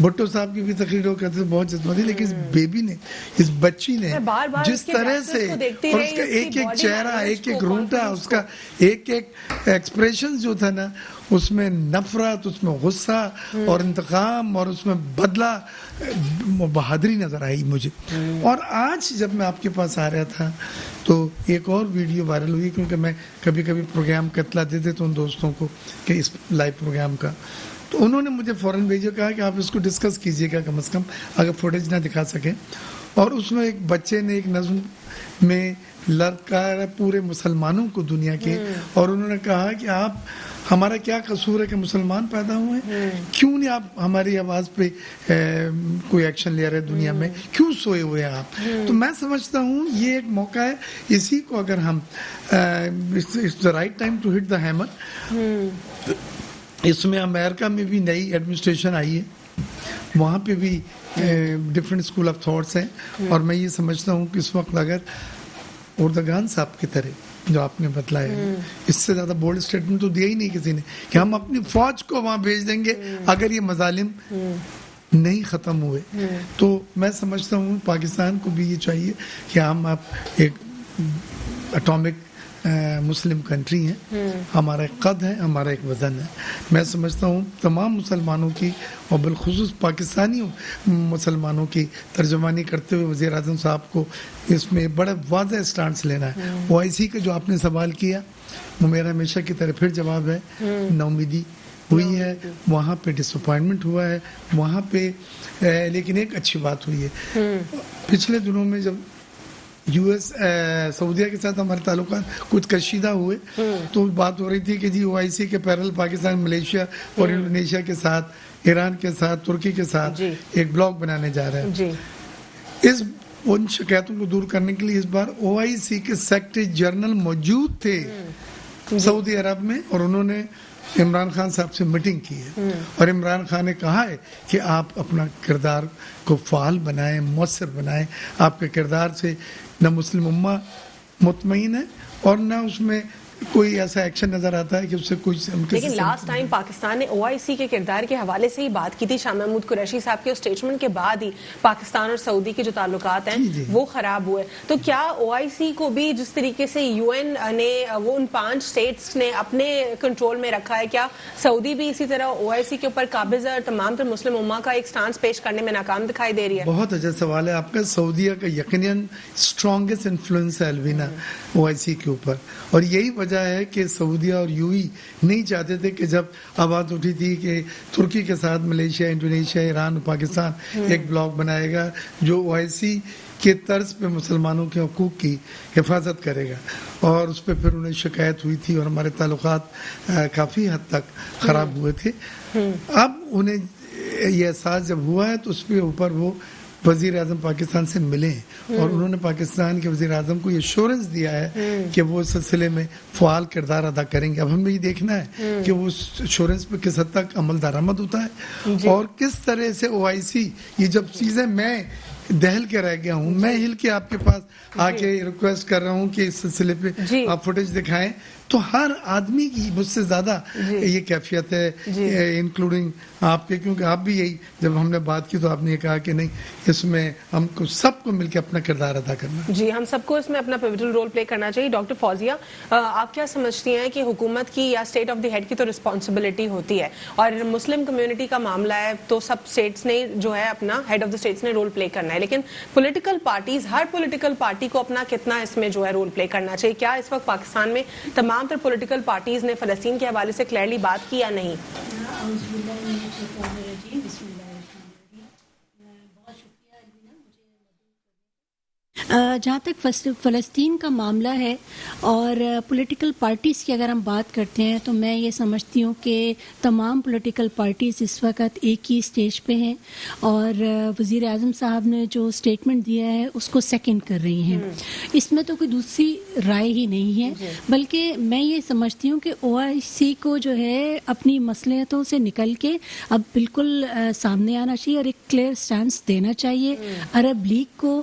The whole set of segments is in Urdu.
بھٹو صاحب کی بھی تقریر ہو کہتے بہت جذبہ تھی، لیکن اس بیبی نے، اس بچی نے جس طرح سے، اور اس کا ایک ایک چہرہ، ایک ایک رونگٹا، اس کا ایک ایک ایکسپریشن جو تھا نا، اس میں نفرت، اس میں غصہ اور انتقام، اور اس میں بدلہ، بہادری نظر آئی مجھے. اور آج جب میں آپ کے پاس آ رہا تھا تو ایک اور ویڈیو وائرل ہوئی، کیونکہ میں کبھی کبھی پروگرام کا اطلاع دے دیتا ہوں دوستوں کو کہ اس لائیو پروگرام کا، تو انہوں نے مجھے فوراً بھیجا، کہا کہ آپ اس کو ڈسکس کیجئے گا کم از کم اگر فوٹیج نہ دکھا سکیں. اور اس میں ایک بچے نے ایک نظم میں للکارا پورے مسلمانوں کو دنیا کے، اور انہوں نے کہا کہ آپ، ہمارا کیا قصور ہے کہ مسلمان پیدا ہوئے ہیں، کیوں نہیں آپ ہماری آواز پہ کوئی ایکشن لے رہے دنیا میں، کیوں سوئے ہوئے ہیں آپ. تو میں سمجھتا ہوں یہ ایک موقع ہے، اسی کو اگر ہم it's the right time to hit the hammer. اس میں امریکہ میں بھی نئی ایڈمنسٹریشن آئی ہے، وہاں پہ بھی ڈفرینٹ اسکول آف تھاٹس ہیں، اور میں یہ سمجھتا ہوں کہ اس وقت اگر اردگان صاحب کی طرح جو آپ نے بتلایا، اس سے زیادہ بولڈ اسٹیٹمنٹ تو دیا ہی نہیں کسی نے کہ ہم اپنی فوج کو وہاں بھیج دیں گے اگر یہ مظالم نہیں ختم ہوئے. تو میں سمجھتا ہوں پاکستان کو بھی یہ چاہیے کہ ہم اب ایک اٹامک مسلم کنٹری ہیں، ہمارا ایک قد ہے، ہمارا ایک وزن ہے. میں سمجھتا ہوں تمام مسلمانوں کی، اور بالخصوص پاکستانیوں مسلمانوں کی ترجمانی کرتے ہوئے وزیر اعظم صاحب کو اس میں بڑا واضح سٹانس لینا ہے. OIC کا جو آپ نے سوال کیا، وہ میرا ہمیشہ کی طرح پھر جواب ہے، نومیدی ہوئی ہے، وہاں پہ ڈس اپوائنٹمنٹ ہوا ہے وہاں پہ، لیکن ایک اچھی بات ہوئی ہے. پچھلے دنوں میں جب سعودیہ کے ساتھ ہمارے تعلقات کچھ کشیدہ ہوئے تو بات ہو رہی تھی کہ جی OIC کے پیرل پاکستان ملیشیا اور انڈونیشیا کے ساتھ، ایران کے ساتھ، ترکی کے ساتھ ایک بلاک بنانے جا رہے ہیں. ان شکایتوں کو دور کرنے کے لیے اس بار OIC کے سیکرٹری جنرل موجود تھے سعودی عرب میں، اور انہوں نے عمران خان صاحب سے میٹنگ کی ہے، اور عمران خان نے کہا ہے کہ آپ اپنا کردار کو فعال بنائیں، مؤثر بنائیں. آپ کے کردار سے نہ مسلم امہ مطمئن ہے اور نہ اس میں کوئی ایسا ایکشن نظر آتا ہے کہ اس سے کچھ. لیکن لاسٹ ٹائم پاکستان نے OIC کے کردار کے حوالے سے ہی بات کی تھی، شاہ محمود قریشی صاحب کے اسٹیٹمنٹ کے بعد ہی پاکستان اور سعودی کے جو تعلقات ہیں وہ خراب ہوئے. تو کیا OIC کو بھی جس طریقے سے UN نے وہ ان 5 اسٹیٹس نے اپنے کنٹرول میں رکھا ہے، کیا سعودی بھی اسی طرح OIC کے اوپر قابض ہے اور تمام تر مسلم امہ کا ایک سٹانس پیش کرنے میں ناکام دکھائی دے رہی ہے؟ بہت اچھا سوال ہے آپ کا. سعودیہ کا یقیناً اسٹرانگسٹ انفلوئنس ہے الوینا OIC کے اوپر، اور یہی وجہ ہے کہ سعودیہ اور UAE نہیں چاہتے تھے کہ جب آواز اٹھی تھی کہ ترکی کے ساتھ ملیشیا، انڈونیشیا، ایران اور پاکستان ایک بلاک بنائے گا جو OIC کے طرز پہ مسلمانوں کے حقوق کی حفاظت کرے گا، اور اس پہ پھر انہیں شکایت ہوئی تھی اور ہمارے تعلقات کافی حد تک خراب ہوئے تھے. اب انہیں یہ احساس جب ہوا ہے تو اس پہ اوپر وہ وزیر اعظم پاکستان سے ملے ہیں، اور انہوں نے پاکستان کے وزیر اعظم کو یہ ایشورنس دیا ہے کہ وہ اس سلسلے میں فعال کردار ادا کریں گے. اب ہمیں یہ دیکھنا ہے کہ وہ اس ایشورنس پہ کس حد تک عمل درآمد ہوتا ہے، اور کس طرح سے OIC یہ جب چیزیں میں دہل کے رہ گیا ہوں، میں ہل کے آپ کے پاس آ کے ریکویسٹ کر رہا ہوں کہ اس سلسلے پہ آپ فوٹیج دکھائیں. تو ہر آدمی کی مجھ سے زیادہ یہ کیفیت ہے، انکلوڈنگ آپ کے، کیونکہ آپ بھی یہی جب ہم نے بات کی تو آپ نے یہ کہا کہ نہیں، اس میں ہم کو سب کو مل کے اپنا کردار ادا کرنا. جی، ہم سب کو اس میں اپنا پیوٹل رول پلے کرنا چاہیے. ڈاکٹر فوزیہ، آپ کیا سمجھتی ہیں کہ حکومت کی یا اسٹیٹ آف دی ہیڈ کی تو رسپانسبلٹی ہوتی ہے، اور مسلم کمیونٹی کا معاملہ ہے تو سب اسٹیٹس نے جو ہے اپنا ہیڈ آف دی اسٹیٹس نے رول پلے کرنا ہے، لیکن پولیٹیکل پارٹیز، ہر پولیٹیکل پارٹی کو اپنا کتنا اس میں جو ہے رول پلے کرنا چاہیے؟ کیا اس وقت پاکستان میں تمام تر پولیٹیکل پارٹیز نے فلسطین کے حوالے سے کلیئرلی بات کی یا نہیں؟ جہاں تک فلسطین کا معاملہ ہے اور پولیٹیکل پارٹیز کی اگر ہم بات کرتے ہیں تو میں یہ سمجھتی ہوں کہ تمام پولیٹیکل پارٹیز اس وقت ایک ہی سٹیج پہ ہیں، اور وزیر اعظم صاحب نے جو اسٹیٹمنٹ دیا ہے اس کو سیکنڈ کر رہی ہیں. اس میں تو کوئی دوسری رائے ہی نہیں ہے، بلکہ میں یہ سمجھتی ہوں کہ OIC کو جو ہے اپنی مصلحتوں سے نکل کے اب بالکل سامنے آنا چاہیے اور ایک کلیئر سٹانس دینا چاہیے. عرب لیگ کو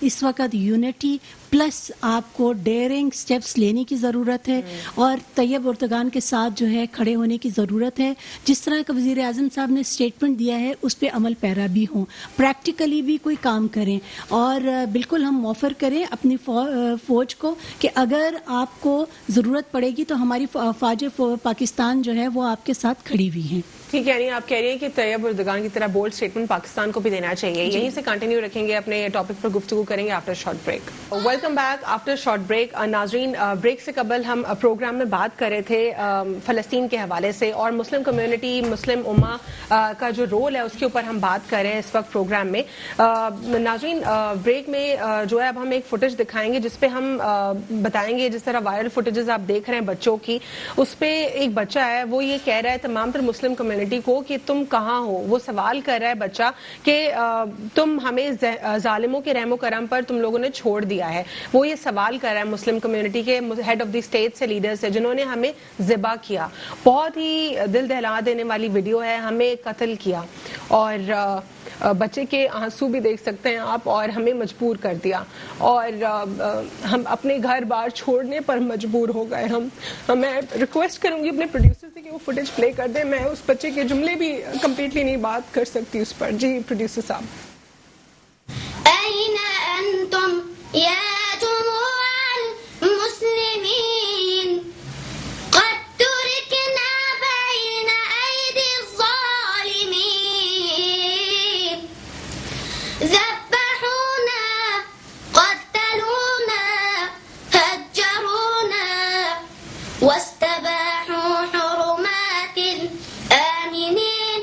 اس وقت یونٹی پلس آپ کو ڈیئرنگ سٹیپس لینے کی ضرورت ہے اور طیب اردگان کے ساتھ جو ہے کھڑے ہونے کی ضرورت ہے. جس طرح کا وزیر اعظم صاحب نے اسٹیٹمنٹ دیا ہے اس پہ عمل پیرا بھی ہوں, پریکٹیکلی بھی کوئی کام کریں اور بالکل ہم آفر کریں اپنی فوج کو کہ اگر آپ کو ضرورت پڑے گی تو ہماری فوج پاکستان جو ہے وہ آپ کے ساتھ کھڑی ہوئی ہیں. ٹھیک ہے, یعنی آپ کہہ رہی ہیں کہ طیب اردگان کی طرح بولڈ اسٹیٹمنٹ پاکستان کو بھی دینا چاہیے. یہیں سے کنٹینیو رکھیں گے, اپنے ٹاپک پر گفتگو کریں گے after short break. Welcome back after short break. ناظرین, بریک سے قبل ہم پروگرام میں بات کر رہے تھے فلسطین کے حوالے سے اور مسلم کمیونٹی, مسلم امہ کا جو رول ہے اس کے اوپر ہم بات کر رہے ہیں اس وقت پروگرام میں. ناظرین, بریک میں جو ہے اب ہم ایک فوٹیج دکھائیں گے جس پہ ہم بتائیں گے, جس طرح وائرل فوٹیجز آپ دیکھ رہے ہیں بچوں کی, اس پہ ایک بچہ ہے وہ یہ کہہ رہا ہے تمام تر مسلم کمیونٹی کو کہ تم کہاں ہو. وہ سوال کر رہا ہے بچہ کہ تم ہمیں ظالموں کے رحم و کرم پر تم لوگوں نے چھوڑ دیا ہے. وہ یہ سوال کر رہا ہے مسلم کمیونٹی کے ہیڈ آف دی اسٹیٹ سے, لیڈر سے, جنہوں نے ہمیں ذبح کیا. بہت ہی دل دہلا دینے والی ویڈیو ہے. ہمیں قتل کیا اور بچے کے آنسو بھی دیکھ سکتے ہیں آپ, اور ہمیں مجبور کر دیا اور ہم اپنے گھر بار چھوڑنے پر مجبور ہو گئے. میں ریکویسٹ کروں گی اپنے پروڈیوسر سے کہ وہ فوٹیج پلے کر دیں. میں اس بچے کے جملے بھی کمپلیٹلی نہیں بات کر سکتی اس پر. جی پروڈیوسر صاحب. أين أنتم يا جموع المسلمين قد تركنا بين أيدي الظالمين ذبحونا قتلونا هجرونا واستباحوا حرمات الآمنين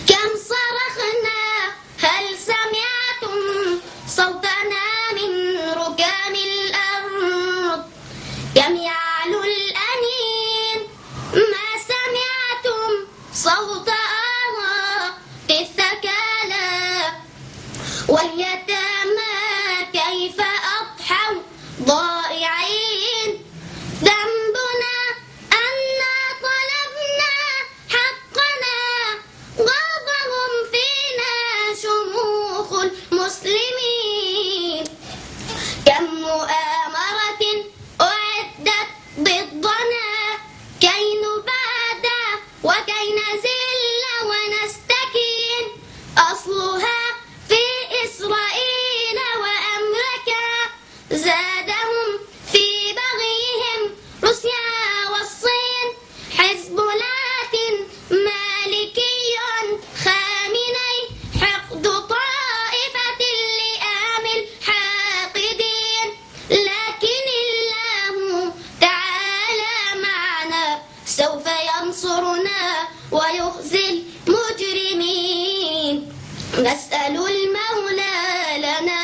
كم صرخنا هل سمعتم صوتنا من ركام الأرض كم يعلو الأنين ما سمعتم صوت آهات الثكالى واليتامى كيف أضحوا ضائعين ذنبنا أنا طلبنا حقنا غضبهم فينا شموخ المسلمين كم مؤامرة أعدت ضدنا كي نبادى وكي نزل ونستكين أصلها في إسرائيل وأمريكا زادهم في بغيهم روسيا والصين حزب لاتن مالكي خامني حقد طائفة اللئام الحاقدين لكن الله تعالى معنا سوف ينصرنا ويخزي المجرمين نسأل المولى لنا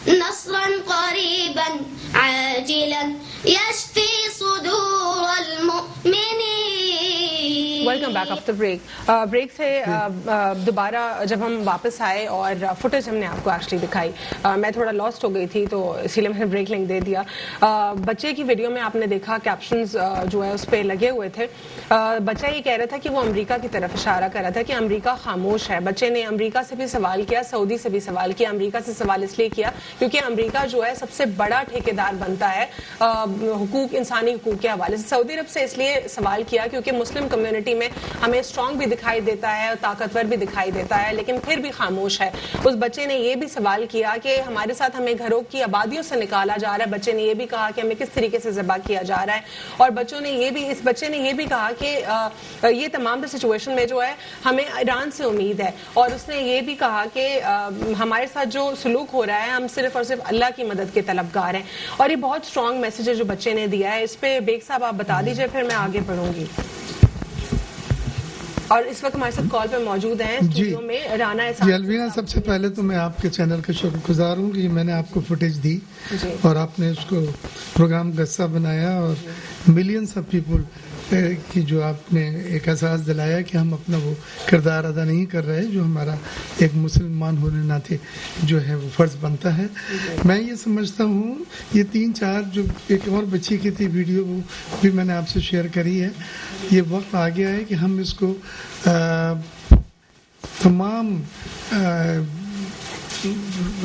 نصرا قريبا عاجلا يشفي صدور المؤمنين. Welcome back after break. Break سے دوبارہ جب ہم واپس آئے اور فوٹیج ہم نے آپ کو ایکچولی دکھائی, میں تھوڑا لاسٹ ہو گئی تھی تو اسی لیے میں نے بریک لنک دے دیا. بچے کی ویڈیو میں آپ نے دیکھا کیپشنز جو ہے اس پہ لگے ہوئے تھے. بچہ یہ کہہ رہا تھا کہ وہ امریکہ کی طرف اشارہ کر رہا تھا کہ امریکہ خاموش ہے. بچے نے امریکہ سے بھی سوال کیا, سعودی سے بھی سوال کیا. امریکہ سے سوال اس لیے کیا کیونکہ امریکہ جو ہے سب سے بڑا ٹھیکیدار بنتا ہے حقوق, انسانی حقوق کے حوالے سے. سعودی عرب سے اس لیے سوال کیا کیونکہ مسلم کمیونٹی میں ہمیں اسٹرانگ بھی دکھائی دیتا ہے اور طاقتور بھی دکھائی دیتا ہے, لیکن پھر بھی خاموش ہے. اس بچے نے یہ بھی سوال کیا کہ ہمارے ساتھ ہمیں گھروں کی آبادیوں سے نکالا جا رہا ہے. بچے نے یہ بھی کہا کہ ہمیں کس طریقے سے ذبح کیا جا رہا ہے. اور اس بچے نے یہ بھی کہا کہ یہ تمام سچویشن میں جو ہے ہمیں ایران سے امید ہے. اور اس نے یہ بھی کہا کہ ہمارے ساتھ جو سلوک ہو رہا ہے ہم صرف اور صرف اللہ کی مدد کے طلبگار ہیں. اور یہ بہت اسٹرانگ میسج ہے جو بچے نے دیا ہے. اس پہ بیگ صاحب آپ بتا دیجئے, پھر میں آگے بڑھوں گی. اور اس وقت ہمارے ساتھ کال پہ موجود ہیں اسٹوڈیو میں رانا احسان. جی الوینا, سب سے پہلے تو میں آپ کے چینل کا شکر گزار ہوں کہ میں نے آپ کو فوٹیج دی اور آپ نے اس کو پروگرام کا حصہ بنایا اور ملینس آف پیپل کی جو آپ نے ایک احساس دلایا کہ ہم اپنا وہ کردار ادا نہیں کر رہے جو ہمارا ایک مسلمان ہونے ناطے جو ہے وہ فرض بنتا ہے. میں یہ سمجھتا ہوں یہ 3-4 جو ایک اور بچی کی تھی ویڈیو وہ بھی میں نے آپ سے شیئر کری ہے. یہ وقت آ گیا ہے کہ ہم اس کو تمام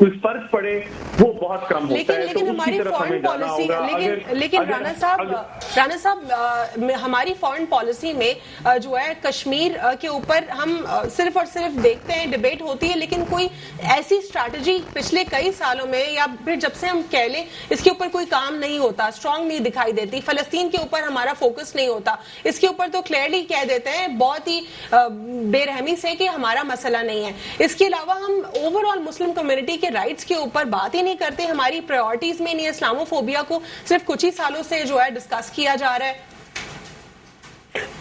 کوئی فرق پڑے وہ بہت کم ہوتا ہے. لیکن ہماری فارن پالیسی لیکن رانا صاحب ہماری فارن پالیسی میں جو ہے کشمیر کے اوپر ہم صرف اور صرف دیکھتے ہیں ڈیبیٹ ہوتی ہے, لیکن کوئی ایسی اسٹریٹجی پچھلے کئی سالوں میں یا پھر جب سے ہم کہہ لیں اس کے اوپر کوئی کام نہیں ہوتا, اسٹرانگ نہیں دکھائی دیتی. فلسطین کے اوپر ہمارا فوکس نہیں ہوتا, اس کے اوپر تو کلیئرلی کہہ دیتے ہیں بہت ہی بے رحمی سے کہ ہمارا مسئلہ نہیں ہے. اس کے علاوہ ہم اوور آل مسلم کمیونٹی کے رائٹس کے اوپر بات ہی نہیں کرتے. ہماری پرائورٹیز میں نہیں, اسلاموفوبیا کو صرف کچھ ہی سالوں سے جو ہے ڈسکس کیا جا رہا ہے.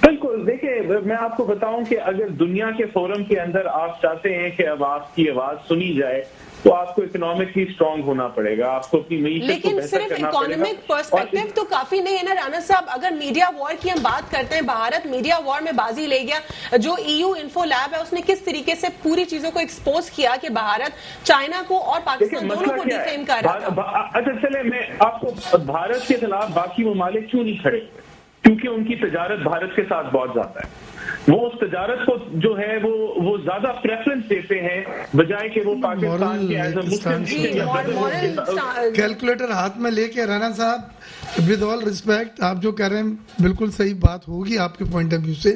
بالکل, دیکھیں میں آپ کو بتاؤں کہ اگر دنیا کے فورم کے اندر آپ چاہتے ہیں کہ اب آپ کی آواز سنی جائے تو آپ کو اکنامکلی اسٹرانگ ہونا پڑے گا, آپ کو اپنی معیشت کو بہتر کرنا پڑے گا. لیکن صرف اکنامک پرسپیکٹو تو کافی نہیں ہے نا رانا صاحب. اگر میڈیا وار کی ہم بات کرتے ہیں, بھارت میڈیا وار میں بازی لے گیا. جو EU انفو لیب ہے اس نے کس طریقے سے پوری چیزوں کو ایکسپوز کیا کہ بھارت چائنا کو اور پاکستان دونوں کو ڈیفیم کر رہا تھا. اچھا چلے میں آپ کو بھارت کے خلاف باقی ممالک کیوں نہیں کھڑے, کیونکہ ان کی تجارت بھارت کے ساتھ بہت زیادہ ہے. وہ اس تجارت کو جو ہے وہ زیادہ پریفرنس دیتے ہیں بجائے کہ وہ پاکستان کے ایز اے مسلم. کیلکولیٹر ہاتھ میں لے کے رانا صاحب ود آل ریسپیکٹ آپ جو کہہ رہے ہیں بالکل صحیح بات ہوگی آپ کے پوائنٹ آف ویو سے,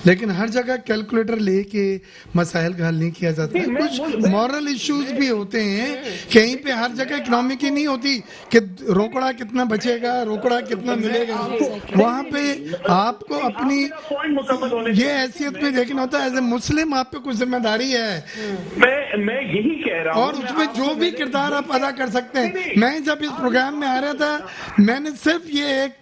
لیکن ہر جگہ کیلکولیٹر لے کے مسائل کا حل نہیں کیا جاتا ہے. کچھ مورل ایشوز بھی ہوتے ہیں, کہیں پہ ہر جگہ اکنامک ہی نہیں ہوتی کہ روکڑا کتنا بچے گا, روکڑا کتنا ملے گا. وہاں پہ آپ کو اپنی یہ حیثیت میں دیکھنا ہوتا ہے ایز اے مسلم آپ پہ کچھ ذمہ داری ہے. میں یہی کہہ رہا ہوں, اور اس میں جو بھی کردار آپ ادا کر سکتے ہیں. میں جب اس پروگرام میں آ رہا تھا میں نے صرف یہ ایک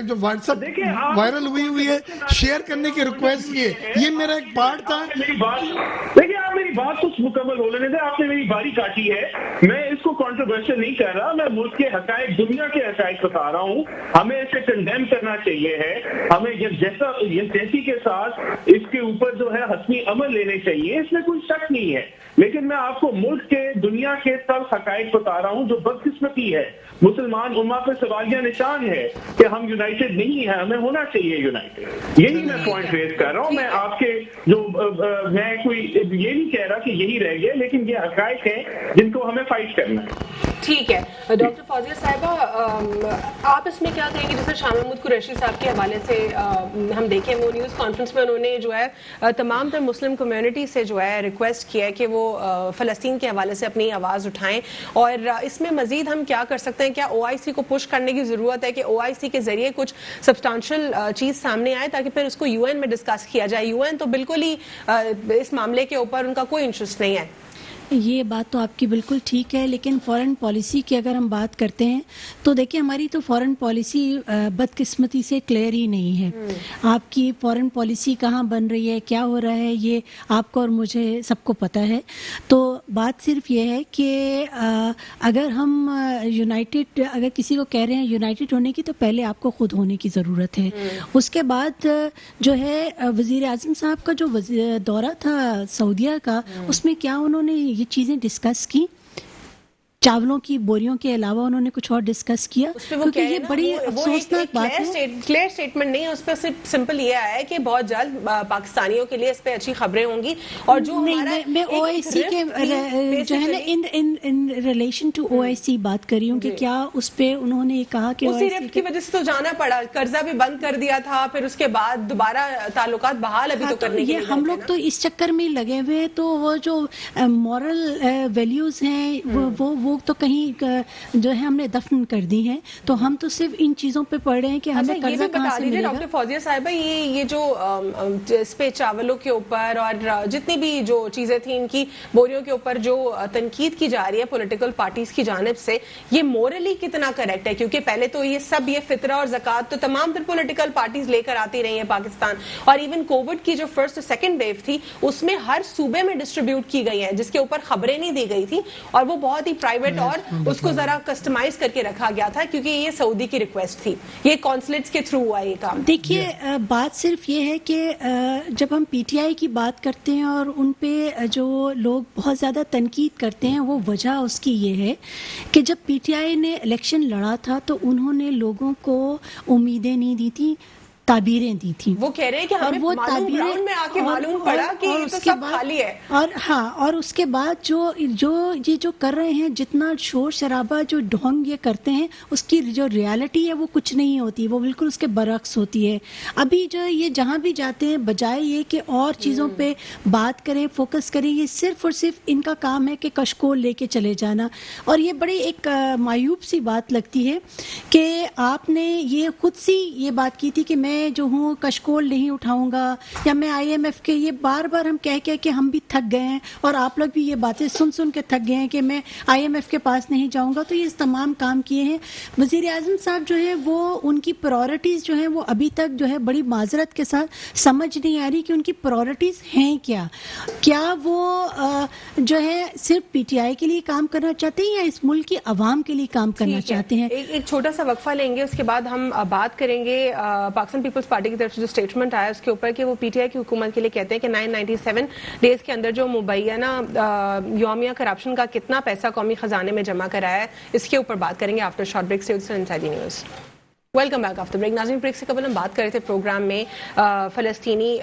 جو واٹس ایپ وائرل ہوئی ہے شیئر کرنے کی ریکویسٹ کی ہے, یہ میرا ایک پارٹ تھا. دیکھیے آپ میری بات کچھ مکمل ہو لینے دیں, آپ نے میری باری کاٹی ہے. میں اس کو کنٹروورشل نہیں کہہ رہا, میں ملک کے حقائق دنیا کے حقائق بتا رہا ہوں. ہمیں اسے کنڈیم کرنا چاہیے ہے, ہمیں جیسی کے ساتھ اس کے اوپر جو ہے حتمی عمل لینے چاہیے, اس میں کوئی شک نہیں ہے. لیکن میں آپ کو ملک کے دنیا کے سب حقائق بتا رہا ہوں جو بدقسمتی ہے. مسلمان امہ پہ سوالیہ نشان ہے کہ ہم یونائٹڈ نہیں ہیں, ہمیں ہونا چاہیے یونائٹڈ. یہی میں پوائنٹ ریز کر رہا ہوں. میں آپ کے جو میں کوئی یہ نہیں کہہ رہا کہ یہی رہ گئے, لیکن یہ حقائق ہیں جن کو ہمیں فائٹ کرنا ہے. ٹھیک ہے ڈاکٹر فوزیہ صاحبہ, آپ اس میں کیا کہیں گے؟ جیسے شاہ محمود قریشی صاحب کے حوالے سے ہم دیکھیں وہ نیوز کانفرنس میں انہوں نے جو ہے تمام تر مسلم کمیونٹی سے جو ہے ریکویسٹ کیا ہے کہ وہ فلسطین کے حوالے سے اپنی آواز اٹھائیں, اور اس میں مزید ہم کیا کر سکتے ہیں؟ کیا OIC کو پش کرنے کی ضرورت ہے کہ OIC کے ذریعے کچھ سبسٹانشل چیز سامنے آئے تاکہ پھر اس کو UN میں ڈسکس کیا جائے؟ UN تو بالکل ہی اس معاملے کے اوپر ان کا کوئی انٹرسٹ نہیں ہے. یہ بات تو آپ کی بالکل ٹھیک ہے, لیکن فارن پالیسی کی اگر ہم بات کرتے ہیں تو دیکھیں ہماری تو فارن پالیسی بدقسمتی سے کلیئر ہی نہیں ہے. آپ کی فارن پالیسی کہاں بن رہی ہے, کیا ہو رہا ہے, یہ آپ کو اور مجھے سب کو پتہ ہے. تو بات صرف یہ ہے کہ اگر ہم یونائٹڈ, اگر کسی کو کہہ رہے ہیں یونائٹڈ ہونے کی, تو پہلے آپ کو خود ہونے کی ضرورت ہے. اس کے بعد جو ہے وزیر اعظم صاحب کا جو دورہ تھا سعودیہ کا, اس میں کیا انہوں نے یہ چیزیں ڈسکس کی؟ چاولوں کی بوریوں کے علاوہ انہوں نے کچھ اور ڈسکس کیا؟ کیونکہ یہ بڑی افسوسناک بات ہے. کلیئر سٹیٹمنٹ نہیں ہے اس پہ, صرف سمپل یہ آیا ہے کہ بہت جلد پاکستانیوں کے لیے اس پہ اچھی خبریں ہوں گی. اور جو میں OIC کے جو ہے نا ان ریلیشن ٹو OIC بات کر رہی ہوں کہ کیا اس پہ انہوں نے کہا کہ اسی رفت کی وجہ سے تو جانا پڑا, قرضہ بھی بند کر دیا تھا, پھر اس کے بعد دوبارہ تعلقات بحال ابھی تو کرنے کے لیے. ہم لوگ تو اس چکر میں لگے ہوئے, تو وہ جو مورل ویلیوز ہیں وہ تو کہیں جو ہے ہم نے دفن کر دی ہیں. تو ہم تو صرف ان چیزوں پہ پڑھ رہے ہیں کہ ہمیں قرضہ کہاں سے ملے گا. ڈاکٹر فوزیہ صاحبہ, یہ جو اس پہ چاولوں کے اوپر اور جتنی بھی جو چیزیں تھیں ان کی بوریوں کے اوپر جو تنقید کی جا رہی ہے پولیٹیکل پارٹیز کی جانب سے, یہ مورلی کتنا کریکٹ ہے؟ کیونکہ پہلے تو یہ سب یہ فطرہ اور زکوٰۃ تو تمام تر پولیٹیکل پارٹیز لے کر آتی رہی ہیں پاکستان, اور ایون کووڈ کی جو فرسٹ سیکنڈ ویو تھی اس میں ہر صوبے میں ڈسٹریبیوٹ کی گئی ہیں, جس کے اوپر خبریں نہیں دی گئی تھی, اور وہ بہت ہی پرائیویٹ اور اس کو ذرا کسٹمائز کر کے رکھا گیا تھا کیونکہ یہ سعودی کی ریکویسٹ تھی. یہ کونسلیٹس کے تھرو ہوا یہ کام. دیکھیے بات صرف یہ ہے کہ جب ہم PTI کی بات کرتے ہیں اور ان پہ جو لوگ بہت زیادہ تنقید کرتے ہیں, وہ وجہ اس کی یہ ہے کہ جب PTI نے الیکشن لڑا تھا تو انہوں نے لوگوں کو امیدیں نہیں دی تھی. تعبیریں دی تھیں. وہ کہہ رہے ہیں کہ ہمیں معلوم گراؤنڈ میں آ کے معلوم پڑا کہ یہ تو سب خالی ہے. اور اس کے بعد جو کر رہے ہیں, جتنا شور شرابہ جو ڈھونگ یہ کرتے ہیں, اس کی جو ریالٹی ہے وہ کچھ نہیں ہوتی, وہ بالکل اس کے برعکس ہوتی ہے. ابھی جو یہ جہاں بھی جاتے ہیں, بجائے یہ کہ اور چیزوں پہ بات کریں, فوکس کریں, یہ صرف اور صرف ان کا کام ہے کہ کشکول لے کے چلے جانا. اور یہ بڑی ایک معیوب سی بات لگتی ہے کہ آپ نے یہ خود سی یہ بات کی تھی کہ میں جو ہوں کشکول نہیں اٹھاؤں گا, یا میں IMF کے, یہ بار بار ہم کہہ کے ہم بھی تھک گئے ہیں, اور آپ لوگ بھی یہ باتیں سن کے تھک گئے ہیں کہ میں IMF کے پاس نہیں جاؤں گا. تو یہ تمام کام کیے ہیں. وزیر اعظم صاحب جو ہے وہ ان کی پرائورٹیز جو ہیں وہ ابھی تک جو ہے بڑی معذرت کے ساتھ سمجھ نہیں آ رہی کہ ان کی پرائورٹیز ہیں کیا وہ جو ہے صرف PTI کے لیے کام کرنا چاہتے ہیں یا اس ملک کی عوام کے لیے کام کرنا چاہتے ہیں. ایک چھوٹا سا وقفہ لیں گے, اس کے بعد ہم بات کریں گے پاکستان پیپلز پارٹی کی طرف سے جو اسٹیٹمنٹ آیا اس کے اوپر کہ وہ PTI کی حکومت کے لیے کہتے ہیں کہ 997 ڈیز کے اندر جو مبینہ یومیہ کرپشن کا کتنا پیسہ قومی خزانے میں جمع کرایا ہے, اس کے اوپر بات کریں گے آفٹر شارٹ بریک. سے inside news. Welcome back after break. ناظرین, بریک سے قبل ہم بات کر رہے تھے پروگرام میں فلسطینی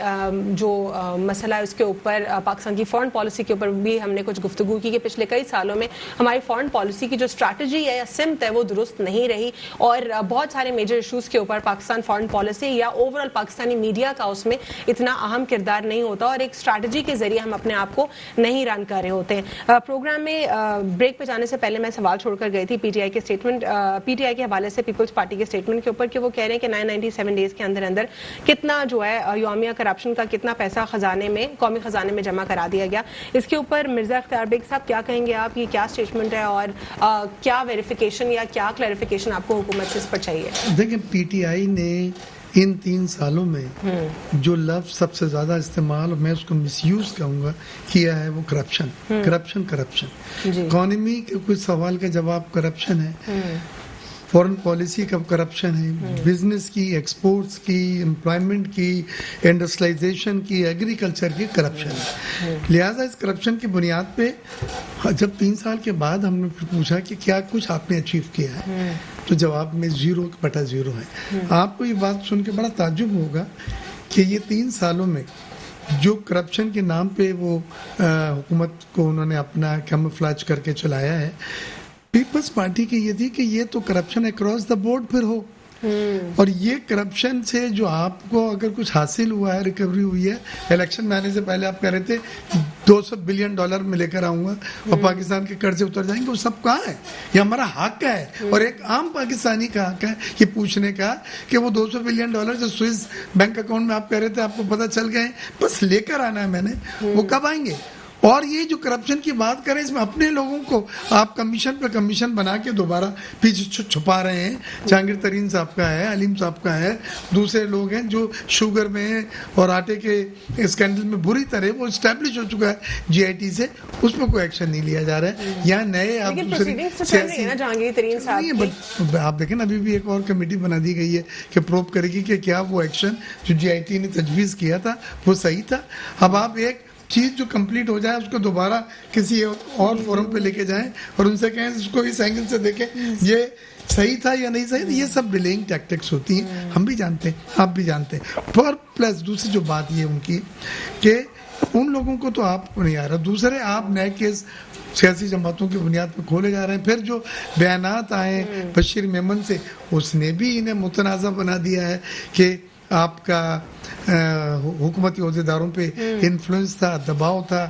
جو مسئلہ ہے اس کے اوپر, پاکستان کی فارن پالیسی کے اوپر بھی ہم نے کچھ گفتگو کی کہ پچھلے کئی سالوں میں ہماری فارن پالیسی کی جو اسٹریٹجی ہے یا سمت ہے وہ درست نہیں رہی, اور بہت سارے میجر ایشوز کے اوپر پاکستان فارن پالیسی یا اوور آل پاکستانی میڈیا کا اس میں اتنا اہم کردار نہیں ہوتا, اور ایک اسٹریٹجی کے ذریعے ہم اپنے آپ کو نہیں رن کر رہے ہوتے ہیں. پروگرام میں بریک پہ جانے سے پہلے میں سوال چھوڑ کر گئی تھی PTI کے اسٹیٹمنٹ, PTI کے حوالے سے پیپلز پارٹی کے اسٹیٹمنٹ کے اوپر, کہ وہ کہہ رہے ہیں کہ 997 ڈیز کے اندر کتنا جو ہے یومیہ کرپشن کا کتنا پیسہ خزانے میں, قومی خزانے میں جمع کرا دیا گیا. اس کے اوپر مرزا اختیار بیگ صاحب کیا کہیں گے آپ, یہ کیا اسٹیٹمنٹ ہے اور کیا ویریفیکیشن یا کیا کلیریفیکیشن آپ کو حکومت سے اس پر چاہیے؟ دیکھیں, PTI نے ان 3 سالوں میں جو لفظ سب سے زیادہ استعمال, اور میں اس کو مس یوز کہوں گا, کیا ہے وہ کرپشن. اکانومی کے کچھ سوال کا جواب کرپشن ہے, فورن پالیسی کا کرپشن ہے, بزنس کی, ایکسپورٹس کی, امپلائمنٹ کی, انڈسٹریلائزیشن کی, ایگریکلچر کی کرپشن ہے. لہٰذا اس کرپشن کی بنیاد پہ جب 3 سال کے بعد ہم نے پوچھا کہ کیا کچھ آپ نے اچیو کیا ہے, تو جواب میں 0/0 ہے. آپ کو یہ بات سن کے بڑا تعجب ہوگا کہ یہ 3 سالوں میں جو کرپشن کے نام پہ وہ حکومت کو انہوں نے اپنا کیموفلاج کر کے چلایا ہے, پیپلز پارٹی کی یہ تھی کہ یہ تو کرپشن اکراس دا بورڈ پھر ہو, اور یہ کرپشن سے جو آپ کو اگر کچھ حاصل ہوا ہے, ریکوری ہوئی ہے, الیکشن میں آنے سے پہلے آپ کہہ رہے تھے $200 بلین میں لے کر آؤں گا اور پاکستان کے قرضے اتر جائیں گے, وہ سب کہاں ہے؟ یہ ہمارا حق ہے, اور ایک عام پاکستانی کا حق ہے یہ پوچھنے کا کہ وہ $200 بلین جو سوئس بینک اکاؤنٹ میں آپ کہہ رہے تھے آپ کو پتہ چل گئے, بس لے کر آنا ہے میں نے, وہ کب آئیں گے؟ اور یہ جو کرپشن کی بات کریں, اس میں اپنے لوگوں کو آپ کمیشن پہ کمیشن بنا کے دوبارہ پیچھے چھپا رہے ہیں. جہانگیر ترین صاحب کا ہے, علیم صاحب کا ہے, دوسرے لوگ ہیں جو شوگر میں ہیں اور آٹے کے اسکینڈل میں بری طرح وہ اسٹیبلش ہو چکا ہے GIT سے, اس پہ کوئی ایکشن نہیں لیا جا رہا ہے. یہاں نئے آپ آپ دیکھیں ابھی بھی ایک اور کمیٹی بنا دی گئی ہے کہ پروب کرے گی کہ کیا وہ ایکشن جو GIT نے تجویز کیا تھا وہ صحیح تھا. اب آپ ایک چیز جو کمپلیٹ ہو جائے اس کو دوبارہ کسی اور فورم پہ لے کے جائیں اور ان سے کہیں اس کو اس اینگل سے دیکھیں یہ صحیح تھا یا نہیں صحیح. یہ سب ڈیلیئنگ ٹیکٹکس ہوتی ہیں, ہم بھی جانتے ہیں, آپ بھی جانتے ہیں. پر پلس دوسری جو بات یہ ان کی کہ ان لوگوں کو تو آپ کو نہیں آ رہا, دوسرے آپ نئے کیس سیاسی جماعتوں کی بنیاد پہ کھولے جا رہے ہیں. پھر جو بیانات آئے بشیر میمن سے, اس نے بھی انہیں متنازع بنا دیا ہے کہ آپ کا حکومتی عہدیداروں پہ انفلوئنس تھا, دباؤ تھا,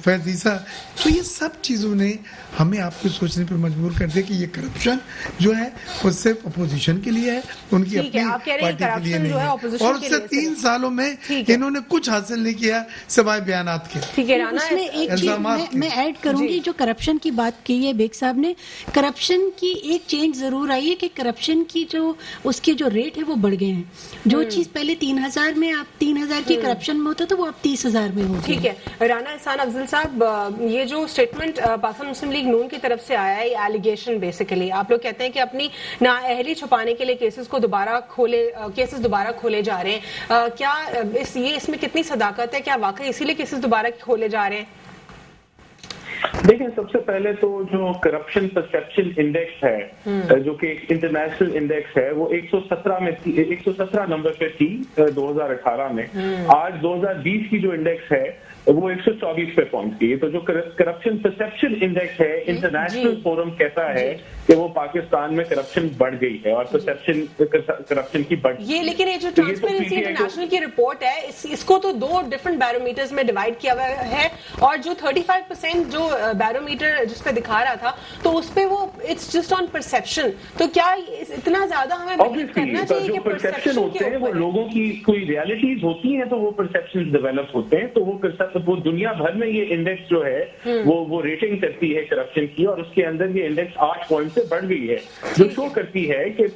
فیض عیسیٰ. تو یہ سب چیزوں نے ہمیں آپ کو سوچنے پہ مجبور کر دیا کہ یہ کرپشن جو ہے وہ صرف اپوزیشن کے لیے ہے, ان کی اپنی پارٹی کے لیے نہیں ہے. اور اس سے 3 سالوں میں انہوں نے کچھ حاصل نہیں کیا سوائے بیانات کے. اس میں ایک چیز میں ایڈ کروں گی, جو کرپشن کی بات کی ہے بیگ صاحب نے, کرپشن کی ایک چینج ضرور آئی ہے کہ کرپشن کی جو اس کے جو ریٹ ہے وہ بڑھ گئے ہیں. جو چیز پہلے 3000 میں, آپ 3000 کی کرپشن میں ہوتا تو وہ اب 30,000 میں ہوتی ہے. ٹھیک ہے. رانا احسان افضل صاحب, یہ جو اسٹیٹمنٹ پاکستان مسلم لیگ نون کی طرف سے آیا ہے, یہ ایلیگیشن بیسیکلی آپ لوگ کہتے ہیں کہ اپنی نااہلی چھپانے کے لیے کیسز دوبارہ کھولے جا رہے ہیں. کیا اس میں کتنی صداقت ہے؟ کیا واقعی اسی لیے کیسز دوبارہ کھولے جا رہے ہیں؟ دیکھیں سب سے پہلے تو جو کرپشن پرسپشن انڈیکس ہے جو کہ انٹرنیشنل انڈیکس ہے وہ 117 نمبر پہ تھی 2018 میں. آج 2020 کی جو انڈیکس ہے وہ 124 پہ پہنچ گئی. تو جو کرپشن پرسپشن انڈیکس ہے انٹرنیشنل فورم کہتا ہے کہ وہ پاکستان میں کرپشن بڑھ گئی ہے اور پرسپشن کرپشن کی بڑھ یہ. لیکن یہ جو ٹرانسپیرنسی انٹرنیشنل کی رپورٹ ہے اس کو تو 2 ڈفرنٹ بیرومیٹرز میں ڈیوائڈ کیا ہوا ہے, اور جو 35% جو بیرومیٹر جس پہ دکھا رہا تھا تو اس پہ وہ اٹس جسٹ آن پرسپشن. تو کیا اتنا زیادہ ہمیں بلیو کرنا چاہیے کہ پرسپشن ہوتے ہیں وہ لوگوں کی کوئی ریالٹیز ہوتی ہیں تو وہ پرسپشن ڈیولپ ہوتے ہیں. تو وہ دنیا بھر میں یہ انڈیکس جو ہے وہ ریٹنگ کرتی ہے کرپشن کی, اور اس کے اندر یہ انڈیکس 8 پوائنٹ سے بڑھ گئی ہے جو شو کرتی ہے کہ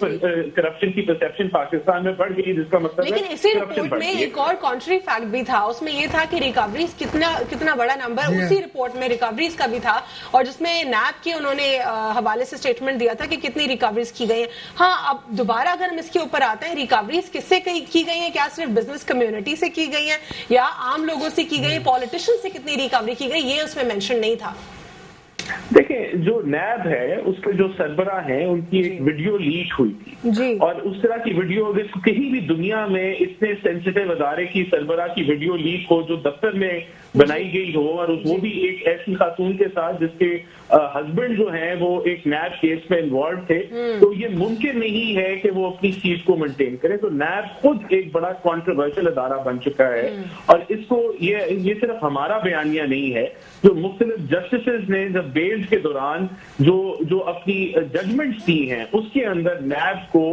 کرپشن کی پرسپشن پاکستان میں بڑھ گئی, جس کا مطلب ہے. لیکن اسی رپورٹ میں ایک اور کانٹری فیکٹ بھی تھا, اس میں یہ تھا کہ ریکوریز کتنا بڑا نمبر اسی رپورٹ میں ریکوریز کا بھی تھا, اور جس میں نیب کے انہوں نے حوالے سے اسٹیٹمنٹ دیا تھا کہ کتنی ریکوریز کی گئی ہیں. ہاں اب دوبارہ اگر ہم اس کے اوپر آتے ہیں, ریکوریز کس سے کی گئی ہیں؟ کیا صرف بزنس کمیونٹی سے کی گئی ہیں یا عام لوگوں سے کی گئی, پولیٹیشین سے کتنی ریکوری کی گئی, یہ اس میں مینشن نہیں تھا. دیکھیں جو نیب ہے اس کے جو سربراہ ہیں ان کی ایک ویڈیو لیک ہوئی تھی, اور اس طرح کی ویڈیو اگر کہیں بھی دنیا میں اتنے سینسیٹیو ادارے کی سربراہ کی ویڈیو لیک ہو جو دفتر میں بنائی گئی ہو, اور وہ بھی ایک ایسی خاتون کے ساتھ جس کے ہسبینڈ جو ہیں وہ ایک نیب کیس میں انوالو تھے, تو یہ ممکن نہیں ہے کہ وہ اپنی سیٹ کو مینٹین کرے. تو نیب خود ایک بڑا کنٹروورشل ادارہ بن چکا ہے, اور اس کو یہ صرف ہمارا بیانیہ نہیں ہے, جو مختلف جسٹسز نے جب بیلز کے دوران جو اپنی ججمنٹس دی ہیں اس کے اندر نیب کو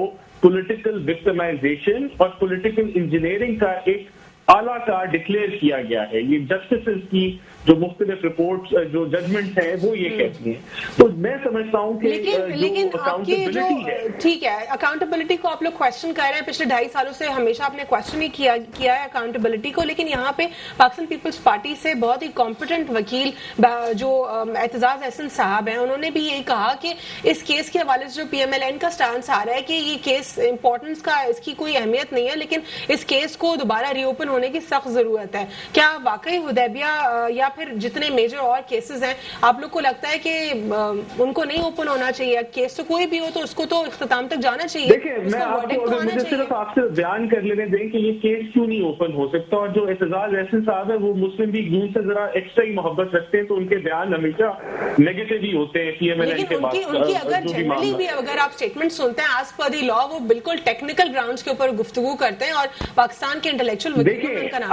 پولیٹیکل وکٹمائزیشن اور پولیٹیکل انجینئرنگ کا ایک اعلیٰ کا ڈکلیئر کیا گیا ہے. یہ جسٹسز کی جو مختلف رپورٹس جو ججمنٹس ہیں وہ یہ کہتی ہیں. تو میں سمجھتا ہوں کہ لیکن آپ کی جو ٹھیک ہے اکاؤنٹیبلٹی کو آپ لوگ کوشچن کر رہے ہیں, پچھلے 2.5 سالوں سے ہمیشہ آپ نے کوشچن ہی کیا ہے اکاؤنٹیبلٹی کو, لیکن یہاں پہ پاکستان پیپلز پارٹی سے بہت ہی کمپیٹنٹ وکیل جو اعتزاز احسن صاحب ہیں, انہوں نے بھی یہی کہا کہ اس کیس کے حوالے سے جو پی ایم ایل این کا سٹانس آ رہا ہے کہ یہ کیس امپورٹنس کا اس کی کوئی اہمیت نہیں ہے, لیکن اس کیس کو دوبارہ ری اوپن ہونے کی سخت ضرورت ہے. کیا واقعی حدیبیہ یا پھر جتنے میجر اور کیسز ہیں آپ لوگ کو لگتا ہے کہ ان کو نہیں اوپن ہونا چاہیے؟ کیس تو کوئی بھی ہو تو اس کو تو اختتام تک جانا چاہیے. دیکھیں میں آپ کو اگر مجھے صرف آپ سے بیان کر لینے دیں کہ یہ کیس کیوں نہیں اوپن ہو سکتا, اور جو اعتزاز احسن صاحب ہے وہ مسلم لیگ نون سے ذرا ایکسٹرا ہی محبت رکھتے ہیں تو ان کے بیان ہمیشہ نیگیٹو ہی ہوتے ہیں پی ایم ایل این کے بعد. ان کی اگر جنرلی بھی اگر آپ اسٹیٹمنٹ سنتے ہیں ایز پر دی لا وہ بالکل ٹیکنیکل گراؤنڈز کے اوپر گفتگو کرتے ہیں, اور پاکستان کے انٹلیکچوئل وکیلوں میں ان کا نام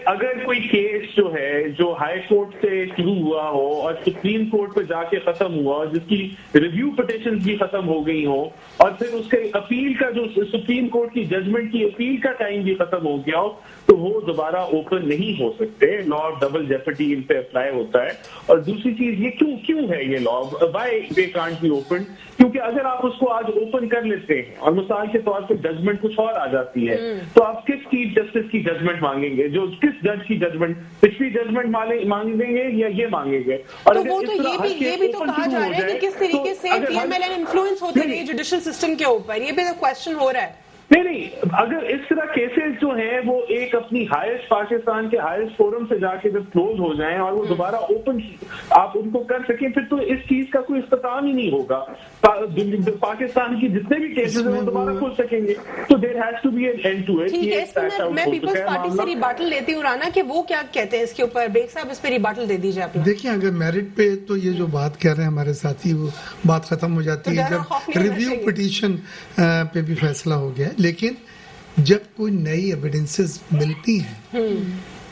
اگر کوئی کیس جو ہے جو ہائی کورٹ سے شروع ہوا ہو اور سپریم کورٹ پہ جا کے ختم ہوا اور جس کی ریویو پٹیشن بھی ختم ہو گئی ہو, اور پھر اس کے اپیل کا جو سپریم کورٹ کی ججمنٹ کی اپیل کا ٹائم بھی ختم ہو گیا ہو, تو وہ دوبارہ اوپن نہیں ہو سکتے. لا آف ڈبل جیپرٹی ان پہ اپلائی ہوتا ہے. اور دوسری چیز یہ کیوں ہے یہ لا, why they can't be open, کیونکہ اگر آپ اس کو آج اوپن کر لیتے ہیں اور مثال کے طور پہ ججمنٹ کچھ اور آ جاتی ہے, تو آپ کس چیف جسٹس کی ججمنٹ مانگیں گے, جو کس جج کی ججمنٹ, پچھلی ججمنٹ مانگیں گے یا یہ مانگیں گے؟ اور وہ تو یہ بھی تو کہا جا رہا ہے کہ کس طریقے سے P M L N influence ہوتے رہے جوڈیشل سسٹم کے اوپر, یہ بھی تو کوشچن ہو رہا ہے. نہیں, اگر اس طرح کیسز جو ہیں وہ ایک اپنی ہائیسٹ پاکستان کے ہائیسٹ فورم سے جا کے جب کلوز ہو جائیں اور وہ دوبارہ اوپن آپ ان کو کر سکیں, پھر تو اس چیز کا کوئی اختتام ہی نہیں ہوگا. پاکستان کی جتنے بھی کیسز ہیں وہ دوبارہ کھل سکیں گے. تو there has to be an end to it. میں پیپلز پارٹی سے ریباٹل لیتی ہوں رانا کہ وہ کیا کہتے ہیں اس کے اوپر. بیگ صاحب اس پہ ریباٹل دے دیجیے آپ. دیکھیں اگر میرٹ پہ تو یہ جو بات کہہ رہے ہیں ہمارے ساتھی وہ بات ختم ہو جاتی ہے جب ریویو پٹیشن پہ بھی فیصلہ ہو گیا, لیکن جب کوئی نئی ایویڈنسز ملتی ہیں,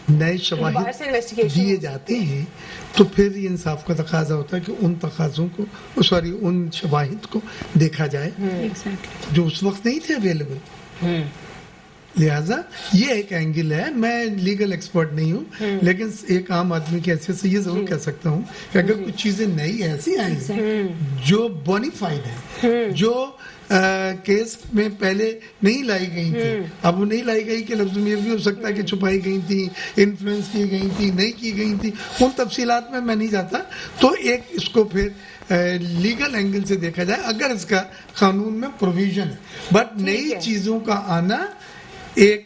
نئے شواہد دیے جاتے ہیں, تو پھر یہ انصاف کا تقاضا ہوتا ہے کہ ان تقاضوں کو ان شواہد کو دیکھا جائے جو اس وقت نہیں تھے اویلیبل. لہٰذا یہ ایک اینگل ہے. میں لیگل ایکسپرٹ نہیں ہوں, لیکن ایک عام آدمی کی حیثیت سے یہ ضرور کہہ سکتا ہوں کہ اگر کچھ چیزیں نئی ایسی آئی ہیں جو بونیفائڈ ہیں, جو کیس میں پہلے نہیں لائی گئی تھی, اب وہ نہیں لائی گئی کہ لفظ میں یہ بھی ہو سکتا ہے کہ چھپائی گئی تھی, انفلوئنس کی گئی تھی, نہیں کی گئی تھی, ان تفصیلات میں نہیں جاتا. تو ایک اس کو پھر لیگل اینگل سے دیکھا جائے اگر اس کا قانون میں پروویژن ہے. بٹ نئی چیزوں کا آنا ایک